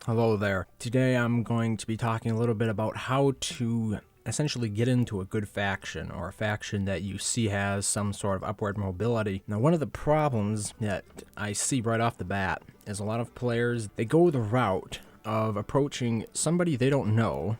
Hello there. Today I'm going to be talking a little bit about how to essentially get into a good faction, or a faction that you see has some sort of upward mobility. Now, one of the problems that I see right off the bat is a lot of players, they go the route of approaching somebody they don't know,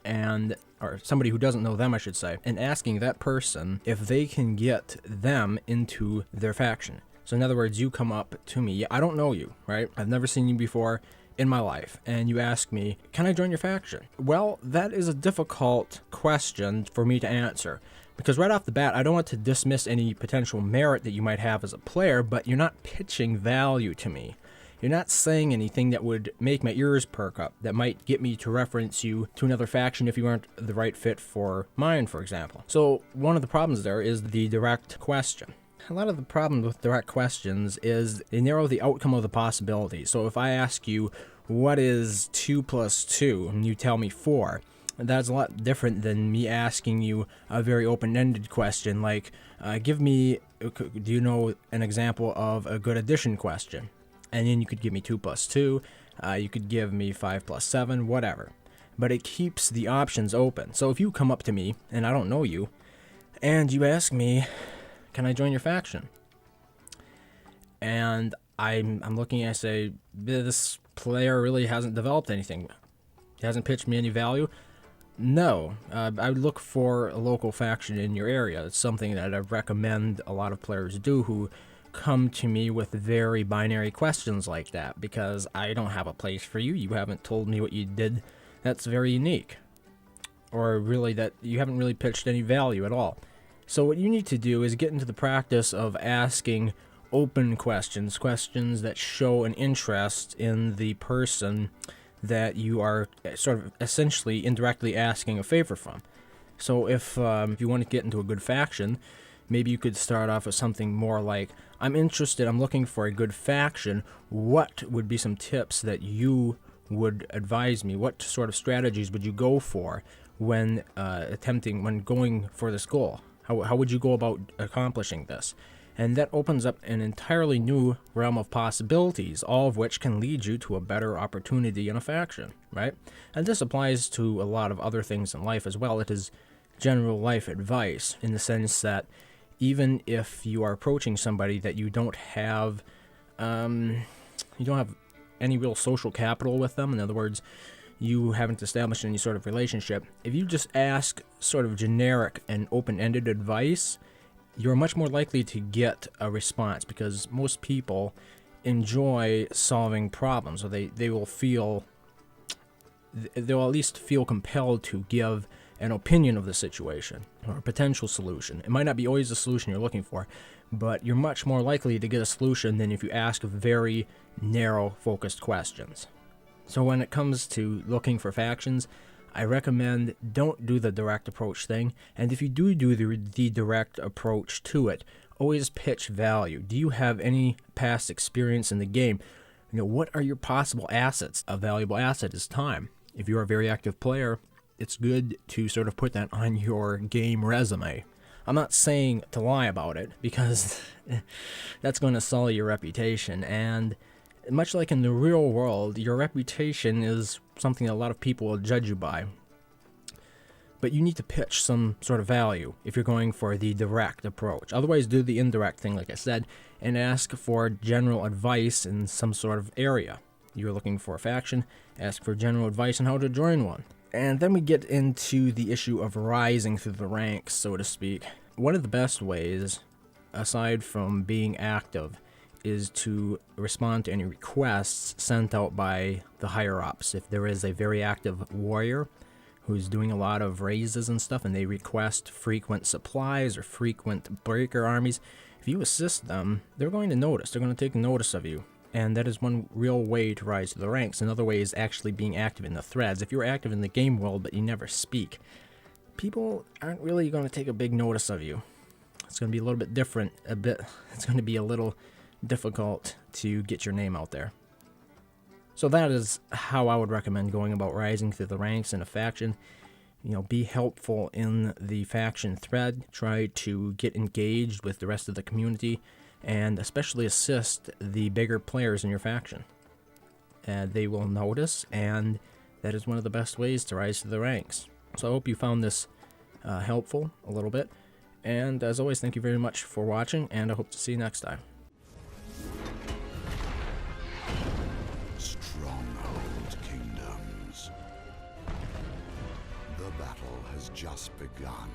or somebody who doesn't know them, I should say, and asking that person if they can get them into their faction. So in other words, you come up to me, I don't know you, right? I've never seen you before in my life, and you ask me, can I join your faction? Well, that is a difficult question for me to answer, because right off the bat, I don't want to dismiss any potential merit that you might have as a player, but you're not pitching value to me. You're not saying anything that would make my ears perk up, that might get me to reference you to another faction if you aren't the right fit for mine, for example. So one of the problems there is the direct question. A lot of the problem with direct questions is they narrow the outcome of the possibility. So if I ask you, what is 2 plus 2, and you tell me 4, that's a lot different than me asking you a very open-ended question like, do you know an example of a good addition question? And then you could give me 2 plus 2, you could give me 5 plus 7, whatever. But it keeps the options open. So if you come up to me, and I don't know you, and you ask me, can I join your faction? And I'm looking, I say, this player really hasn't developed anything. He hasn't pitched me any value. No, I would look for a local faction in your area. It's something that I recommend a lot of players do who come to me with very binary questions like that, because I don't have a place for you. You haven't told me what you did that's very unique, or really that you haven't really pitched any value at all. So what you need to do is get into the practice of asking open questions, questions that show an interest in the person that you are sort of essentially indirectly asking a favor from. So if you want to get into a good faction, maybe you could start off with something more like, I'm looking for a good faction. What would be some tips that you would advise me? What sort of strategies would you go for when going for this goal? How would you go about accomplishing this? And that opens up an entirely new realm of possibilities, all of which can lead you to a better opportunity in a faction, right? And this applies to a lot of other things in life as well. It is general life advice in the sense that even if you are approaching somebody that you don't have any real social capital with them, in other words, you haven't established any sort of relationship, if you just ask sort of generic and open-ended advice, you're much more likely to get a response, because most people enjoy solving problems, so they'll at least feel compelled to give an opinion of the situation or a potential solution. It might not be always the solution you're looking for, but you're much more likely to get a solution than if you ask very narrow, focused questions. So when it comes to looking for factions, I recommend don't do the direct approach thing, and if you do the direct approach to it, always pitch value. Do you have any past experience in the game? What are your possible assets? A valuable asset is time. If you're a very active player, it's good to sort of put that on your game resume. I'm not saying to lie about it, because that's going to sully your reputation, and much like in the real world, your reputation is something that a lot of people will judge you by. But you need to pitch some sort of value if you're going for the direct approach. Otherwise, do the indirect thing, like I said, and ask for general advice in some sort of area. You're looking for a faction, ask for general advice on how to join one. And then we get into the issue of rising through the ranks, so to speak. One of the best ways, aside from being active, is to respond to any requests sent out by the higher-ups. If there is a very active warrior who's doing a lot of raises and stuff, and they request frequent supplies or frequent breaker armies, if you assist them, they're going to notice. They're going to take notice of you. And that is one real way to rise to the ranks. Another way is actually being active in the threads. If you're active in the game world but you never speak, people aren't really going to take a big notice of you. It's going to be a little bit different, it's going to be a little difficult to get your name out there. So that is how I would recommend going about rising through the ranks in a faction. Be helpful in the faction thread. Try to get engaged with the rest of the community, and especially assist the bigger players in your faction. they will notice, and that is one of the best ways to rise to the ranks. So I hope you found this helpful a little bit, and as always, thank you very much for watching, and I hope to see you next time. Stronghold Kingdoms. The battle has just begun.